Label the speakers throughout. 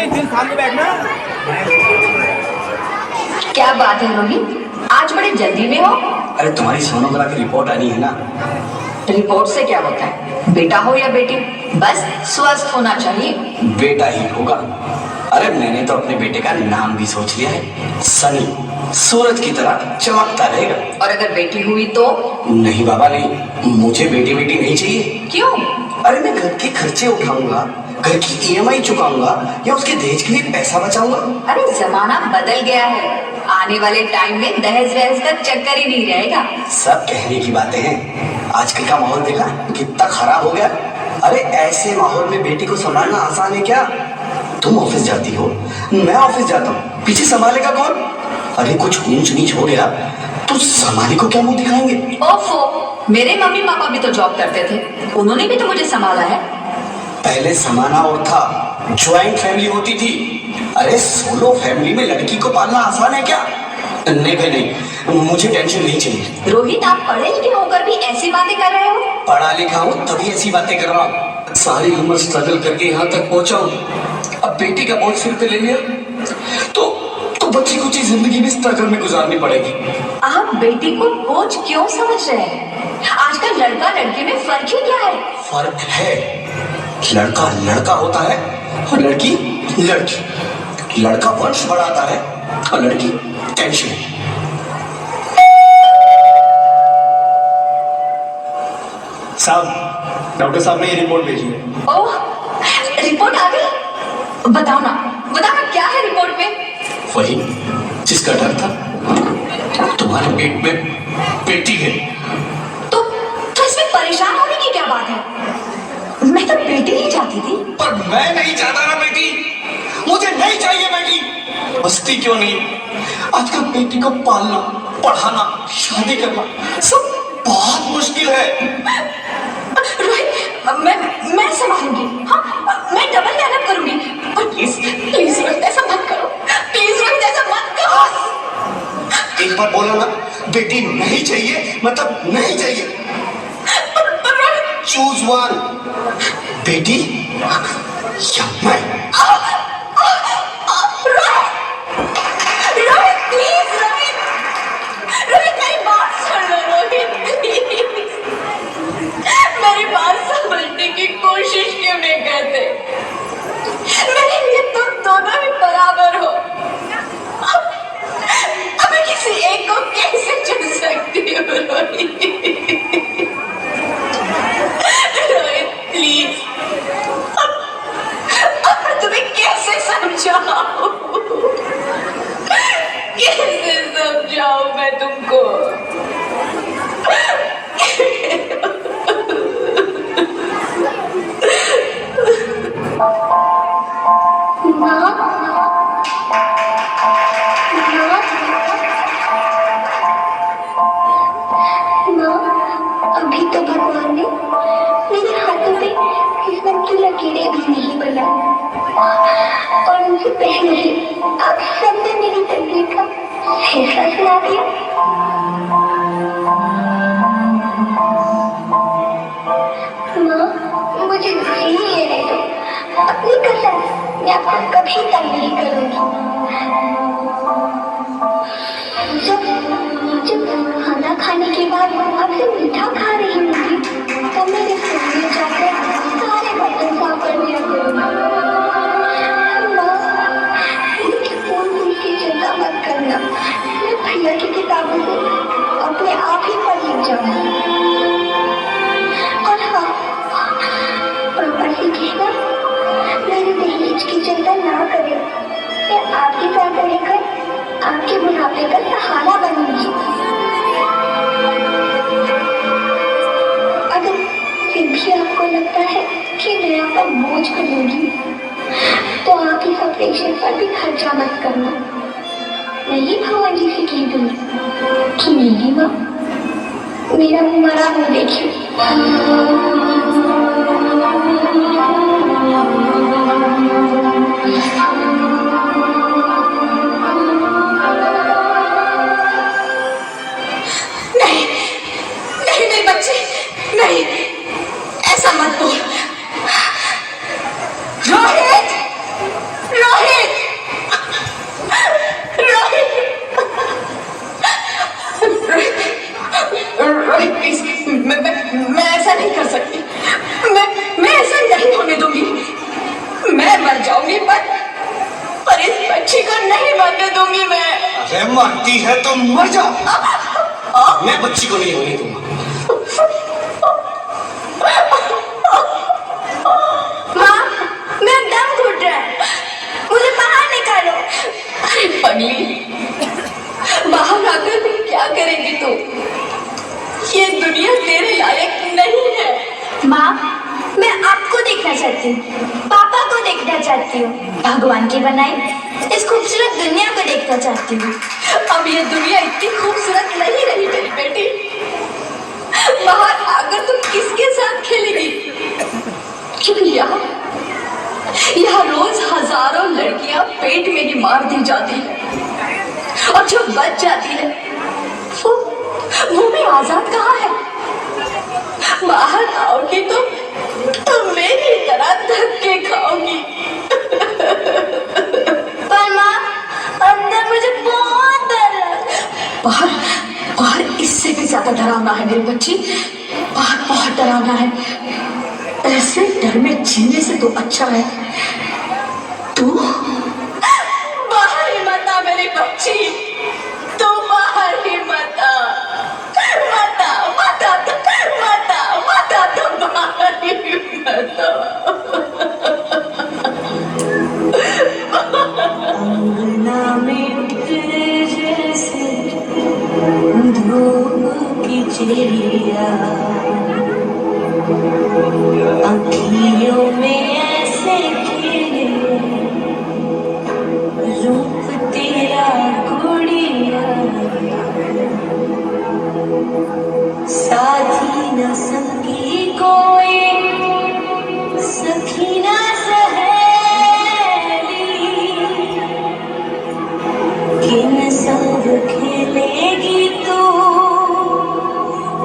Speaker 1: एक दिन सामने बैठना।
Speaker 2: क्या बात है रोहित, आज बड़े जल्दी में हो?
Speaker 3: अरे तुम्हारी सोनोग्राफी रिपोर्ट आनी है ना।
Speaker 2: रिपोर्ट से क्या होता है? बेटा हो या बेटी, बस स्वस्थ होना चाहिए।
Speaker 3: बेटा ही होगा। अरे मैंने तो अपने बेटे का नाम भी सोच लिया है, सनी। सूरज की तरह चमकता रहेगा।
Speaker 2: और अगर बेटी हुई तो?
Speaker 3: नहीं बाबा नहीं, मुझे बेटी नहीं चाहिए।
Speaker 2: क्यों?
Speaker 3: अरे मैं घर के खर्चे उठाऊंगा, घर की ईएमआई चुकाऊंगा या उसके दहेज के लिए पैसा बचाऊंगा।
Speaker 2: अरे जमाना बदल गया है, आने वाले टाइम में दहेज वहेज का चक्कर ही नहीं रहेगा।
Speaker 3: सब कहने की बातें हैं, आजकल का माहौल देखा कितना खराब हो गया। अरे ऐसे माहौल में बेटी को संभालना आसान है क्या? तुम ऑफिस जाती हो, मैं ऑफिस जाता हूँ, पीछे संभालेगा कौन? अरे कुछ ऊंच नीच हो गया तो संभाले को क्या मुंह दिखाएंगे?
Speaker 2: ओफो, मेरे मम्मी पापा भी तो जॉब करते थे, उन्होंने भी तो मुझे संभाला है।
Speaker 3: पहले समाना और था, ज्वाइंट फैमिली होती थी। अरे सोलो फैमिली में लड़की को पालना आसान है क्या? नहीं भाई नहीं, मुझे टेंशन नहीं चाहिए।
Speaker 2: रोहित, आप पढ़े लिखे होकर भी ऐसी बातें कर रहे हो?
Speaker 3: पढ़ा लिखा हूँ तभी ऐसी बातें कर रहा हूँ। सारी उम्र स्ट्रगल करके यहाँ तक पहुंचा हूँ, अब बेटी का बोझ सिर पे ले लिया तो बच्ची कुछ जिंदगी में स्ट्रगल में गुजारनी पड़ेगी।
Speaker 2: आप बेटी को बोझ क्यों समझ रहे हैं? आजकल लड़का लड़की में फर्क ही क्या है?
Speaker 3: फर्क है, लड़का लड़का होता है और लड़की लड़की। लड़का वंश बढ़ाता है और लड़की टेंशन।
Speaker 1: साहब, डॉक्टर साहब ने ये रिपोर्ट भेजी है।
Speaker 2: ओह, रिपोर्ट आ गई? बताओ ना क्या है रिपोर्ट में?
Speaker 3: वही जिसका डर था, तुम्हारे पेट में बेटी है।
Speaker 2: तो इसमें परेशान होने की क्या बात है? मैं तो बेटी ही चाहती थी।
Speaker 3: पर मैं नहीं चाहता ना बेटी, मुझे नहीं चाहिए बेटी। मस्ती क्यों नहीं, आजकल बेटी को पालना, पढ़ाना, शादी करना सब बहुत मुश्किल है।
Speaker 2: रोहित, मैं संभालूंगी। हाँ, मैं डबल मेहनत करूंगी। पर प्लीज रोहित ऐसा मत करो, प्लीज रोहित ऐसा मत करो।
Speaker 3: एक बार बोला ना, बेटी नहीं चाहिए मतलब नहीं चाहिए। चूज वन, बेटी या मैं।
Speaker 2: रोहित प्लीज, रोहित मेरी बात सुन लो। रोहित मेरी बात समझने की कोशिश क्यों नहीं करते? मेरे लिए तुम दोनों ही बराबर हो। अब मैं किसी एक को कैसे चुन सकती हूँ? रोहित प्लीज, अब मैं तुम्हें कैसे समझाऊं? कैसे समझाऊं मैं तुमको?
Speaker 4: अभी तो भगवान ने मेरे हाथों पे किस्मत की लकीरें भी नहीं बनाई और उनसे पहले ही आप सबने मेरी तकदीर का फैसला सुना दिया। माँ, मुझे नहीं लेने दो, अपनी कसम, मैं आपको कभी तंग नहीं करूंगी। जब खाना खाने के बाद आपसे मीठा खा रही होंगी तब मेरे सामने जाकर सारे बर्तन साफ कर दिया करूंगी। चिंता मत करना, मैं भैया की किताबों से अपने आप ही पढ़ लिख जाऊंगी। और हाँ, पापा से कहना मेरे दहेज की चिंता ना करें, मैं आपके साथ रहकर आपके बुढ़ापे का सहारा बनूंगी। अगर फिर भी आपको लगता है कि मैं आप पर बोझ बनूंगी तो आप इस ऑपरेशन पर भी खर्चा मत करना। मैं ही भगवान जी से कह दूंगी कि मेरी माँ मेरा मरा मुँह देखिए।
Speaker 2: नहीं मेरे बच्चे, नहीं, ऐसा मत बोल। रोहित, रोहित। दूंगी पर इस बच्ची को नहीं मरने दूंगी मैं।
Speaker 3: अरे मरती है तो मर जा, मैं बच्ची को नहीं होने दूंगा।
Speaker 2: माँ, मेरा दम घुट रहा है, मुझे बाहर निकालो। अरे पगली, बाहर आकर भी क्या करेगी तू? ये दुनिया तेरे लायक नहीं है।
Speaker 4: माँ, मैं आपको देखना चाहती हूँ, पापा को देखना चाहती हूँ, भगवान की बनाई इस खूबसूरत दुनिया को देखना चाहती हूँ।
Speaker 2: अब ये दुनिया इतनी खूबसूरत नहीं रही मेरी बेटी। बाहर आकर तुम किसके साथ खेलेगी? क्योंकि यहाँ रोज हजारों लड़कियां पेट में ही मार दी जाती है और जो बच जाती है वो भी आजाद कहाँ है? बाहर आओगी तो मेरी तरह धक्के खाओगी।
Speaker 4: पर माँ, अंदर मुझे बहुत डर लग।
Speaker 2: बाहर इससे भी ज्यादा डरावना है मेरी बच्ची। बाहर बहुत डरावना है। ऐसे डर में जीने से तो अच्छा है तू बाहर ही मत आ मेरी बच्ची। तू बाहर ही मत आ, मत आ, मत आ, मत आ, मत आ, तू बाहर ही मत आ। अंगना में उतरे जैसे धूप की चिड़िया, अखियों में ऐसे खिले रूप तेरा गुड़िया, साथी न संगी कोई, सखी न सहेली, किन संग खेलेगी तू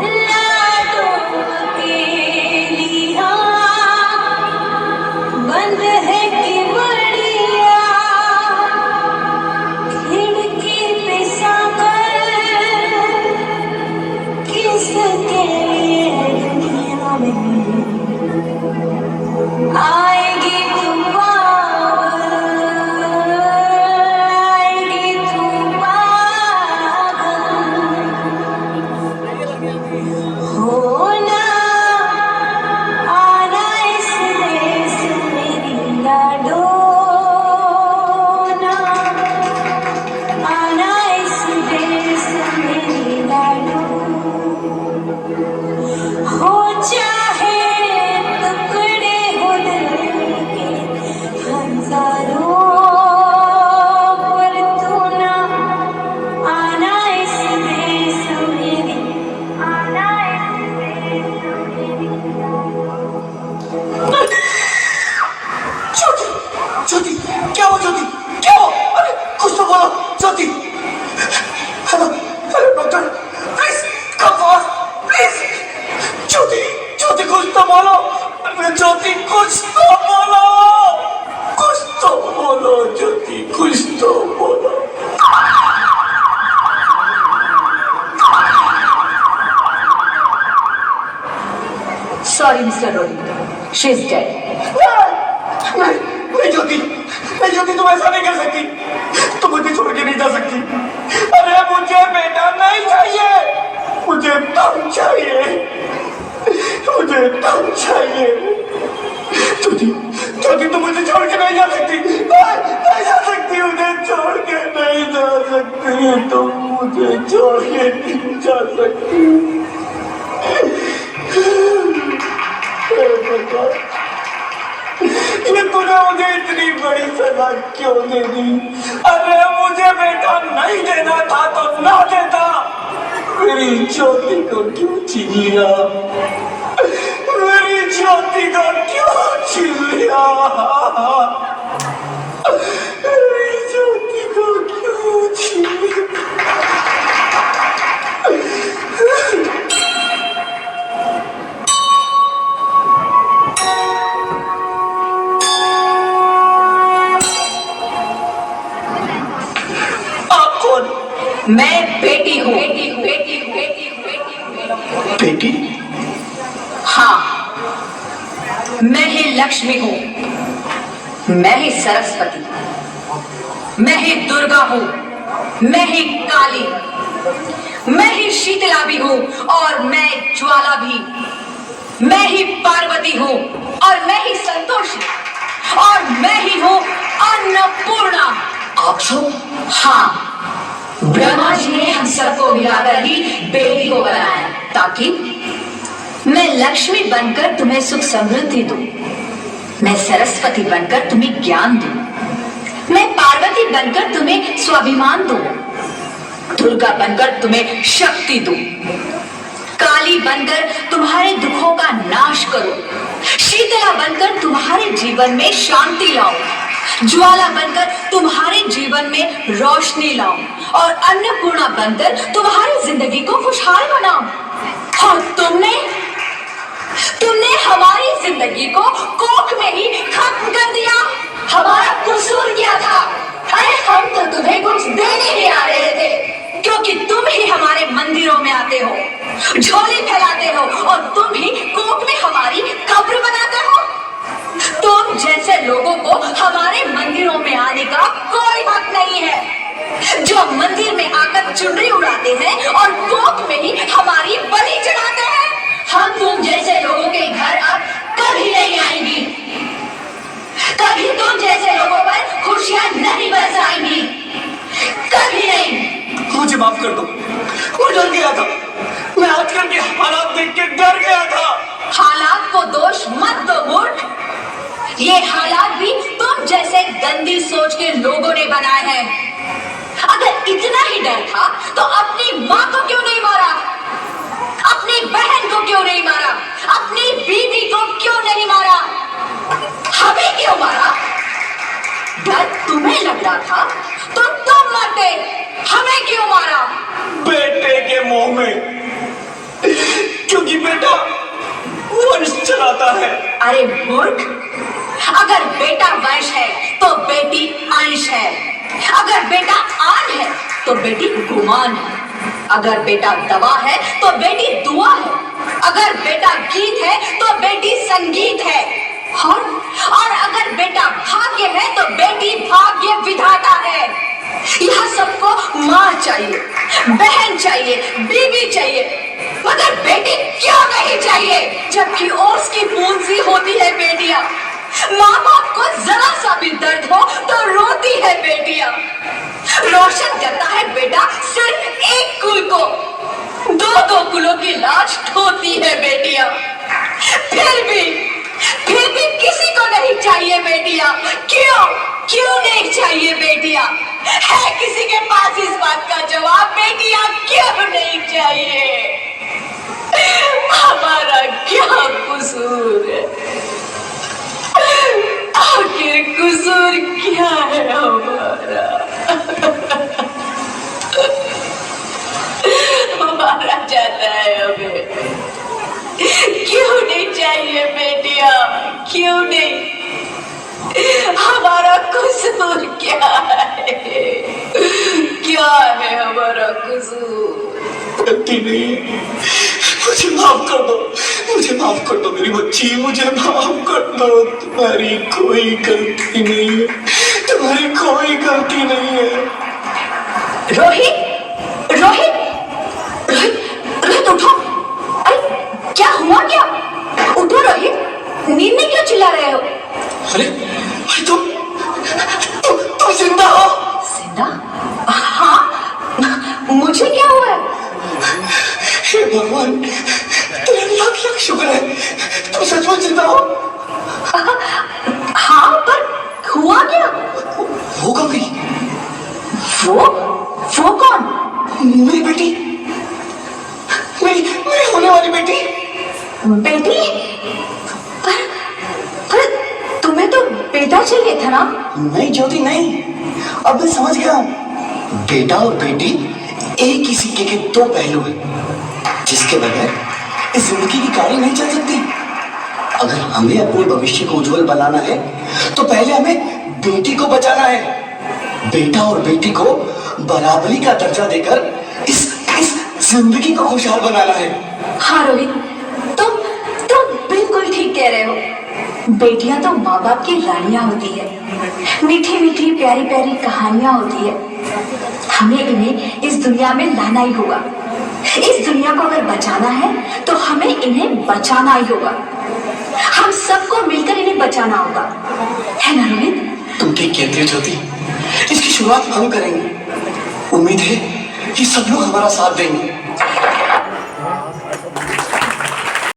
Speaker 2: लाडों अकेली। बंद है कि बढ़िया खिड़की पे साकर, किसके लिए दुनिया में आएगी तू पागल, आएगी तू पागल। होना आना इस देश मेरी लाडो, ना आना इस देश मेरी लाडो। हो चाहे टुकड़े हो दिल के हजारों, पर तू ना आना इस देश मेरी, आना इस देश मेरी।
Speaker 3: ज्योति, ज्योति, क्या हो ज्योति, क्या हो? अरे कुछ तो बोलो Jyoti. Hello hello doctor, please come fast please. Jyoti, Jyoti कुछ तो बोलो। अरे ज्योति कुछ तो बोलो, कुछ तो बोलो ज्योति, कुछ तो बोलो।
Speaker 2: Sorry, Mr. Rohit. She is dead.
Speaker 3: नहीं ज्योति, नहीं ज्योति, तुम ऐसा नहीं कर सकती, तुम मुझे छोड़ के नहीं जा सकती। अरे मुझे बेटा नहीं चाहिए, मुझे तुम चाहिए, मुझे तुम चाहिए। ज्योति, ज्योति तुम मुझे छोड़ के नहीं जा सकती, नहीं जा सकती, मुझे छोड़ के नहीं जा सकती, तुम मुझे छोड़ के नहीं जा सकती। ये तूने मुझे इतनी बड़ी सजा क्यों दे दी? अरे मुझे बेटा नहीं देना था तो ना देता, मेरी ज्योति को क्यों छीन लिया, मेरी ज्योति को क्यों छीन लिया, मेरी ज्योति को क्यों छीन लिया।
Speaker 2: मैं बेटी हूँ।
Speaker 3: बेटी?
Speaker 2: हाँ, मैं ही लक्ष्मी हूँ। मैं ही सरस्वती, मैं ही दुर्गा हूं, मैं ही काली, मैं ही शीतला भी हूं और मैं ज्वाला भी, मैं ही पार्वती हूं और मैं ही संतोषी और मैं ही हूं अन्नपूर्णा।
Speaker 3: आप सब?
Speaker 2: हाँ, ब्रह्मा जी ने हम सबको मिलाकर ही बेटी को बनाया ताकि मैं लक्ष्मी बनकर तुम्हें सुख समृद्धि दूं, मैं सरस्वती बनकर तुम्हें ज्ञान दूं, मैं पार्वती बनकर तुम्हें स्वाभिमान दूं, दुर्गा बनकर तुम्हें शक्ति दूं, काली बनकर तुम्हारे दुखों का नाश करूं, शीतला बनकर तुम्हारे जीवन में शांति लाऊं, ज्वाला बनकर तुम्हारे जीवन में रोशनी लाऊं और अन्नपूर्णा बनकर तुम्हारी जिंदगी को खुशहाल बनाऊं। और तुमने हमारी जिंदगी को कोख में ही खत्म कर दिया। हमारा कसूर क्या था? अरे हम तो तुम्हें कुछ देने ही आ रहे थे, क्योंकि तुम ही हमारे मंदिरों में आते हो, झोली फैलाते हो और तुम ही कोख में हमारी कब्र बनाते हो। तुम जैसे लोगों को हमारे मंदिरों में आने का कोई हक नहीं है, जो मंदिर में आकर चुनरी उड़ाते हैं और कोख में ही हमारी बलि चढ़ाते हैं। हम तुम जैसे लोगों के घर अब कभी नहीं आएंगी, कभी तुम जैसे लोगों पर खुशियां नहीं बरसाएंगी, कभी नहीं।
Speaker 1: मुझे माफ कर दो, मैं डर गया था, मैं आजकल के हालात देख के डर गया था।
Speaker 2: हालात को दोष मत दो मूर्ख, ये हालात भी तुम जैसे गंदी सोच के लोगों ने बनाए हैं। अगर इतना ही डर था तो अपनी माँ को क्यों नहीं मारा, अपनी बहन को क्यों नहीं मारा, अपनी बीवी को क्यों नहीं मारा, हमें क्यों मारा? डर तुम्हें लग रहा था तो तुम मरते, हमें क्यों मारा?
Speaker 1: बेटे के मुंह में, क्योंकि बेटा वंश चलाता है।
Speaker 2: अरे मूर्ख, अगर बेटा वंश है तो बेटी अंश है, अगर बेटा आन है तो बेटी गुमान है, अगर बेटा दवा है तो बेटी दुआ है, अगर बेटा गीत है तो बेटी संगीत है, और अगर बेटा भाग्य है तो बेटी भाग्य विधाता है। यह सबको माँ चाहिए, बहन चाहिए, बीवी चाहिए, मगर बेटी क्यों नहीं चाहिए? जबकि ओस की पूंजी होती है बेटियां, माँ बाप को जरा सा भी दर्द हो तो रोती है बेटियां, रोशन करता है बेटा सिर्फ एक कुल को, दो कुलों की लाज ढोती है बेटियां। फिर भी किसी को नहीं चाहिए बेटियां। क्यों नहीं चाहिए बेटियां? है किसी के पास इस बात का जवाब? बेटियां क्यों नहीं चाहिए? हमारा क्या कसूर है? आखिर कसूर क्या है हमारा? हमारा जाता है हमें। क्यों नहीं चाहिए बेटियां? क्यों नहीं? हमारा कसूर क्या है? क्या है हमारा कसूर?
Speaker 1: गलती नहीं, मुझे माफ कर दो, मुझे माफ कर दो मेरी बच्ची, मुझे माफ कर दो। तुम्हारी कोई गलती नहीं है, तुम्हारी कोई गलती नहीं है।
Speaker 2: रोहित, रोहित, रोहित, रोहित उठो। अरे क्या हुआ? क्या? उठो रोहित, नींद में क्यों चिल्ला रहे हो?
Speaker 1: अरे तुम जिंदा हो?
Speaker 2: जिंदा? हाँ, मुझे क्या हुआ है?
Speaker 1: हे भगवान, तेरे लाख लाख शुक्र है, तुम सचमुच जिंदा हो।
Speaker 2: हाँ, पर हुआ क्या?
Speaker 1: वो कब गई?
Speaker 2: वो कौन?
Speaker 1: मेरी बेटी, मेरी होने वाली बेटी।
Speaker 2: बेटी? पर तुम्हें तो बेटा चाहिए था ना?
Speaker 3: नहीं ज्योति नहीं, अब मैं समझ गया हूँ। बेटा और बेटी एक ही सिक्के के दो पहलू हैं, जिसके बगैर इस जिंदगी की गाड़ी नहीं चल सकती। अगर हमें अपने भविष्य को उज्जवल बनाना है तो पहले हमें बेटी को बचाना है। बेटा और बेटी को बराबरी का दर्जा देकर इस जिंदगी को खुशहाल बनाना है।
Speaker 2: हाँ रोहित, तुम बिल्कुल ठीक कह रहे हो। बेटियां तो माँ बाप की रानियां होती है, मीठी मीठी प्यारी प्यारी कहानियां होती है, हमें इन्हें इस दुनिया में लाना ही होगा। इस दुनिया को अगर बचाना है तो हमें इन्हें बचाना ही होगा। हम सबको मिलकर इन्हें बचाना होगा, है ना रोहित?
Speaker 1: तुम ठीक कहती हो ज्योति, इसकी शुरुआत हम करेंगे। उम्मीद है कि सब लोग हमारा साथ देंगे।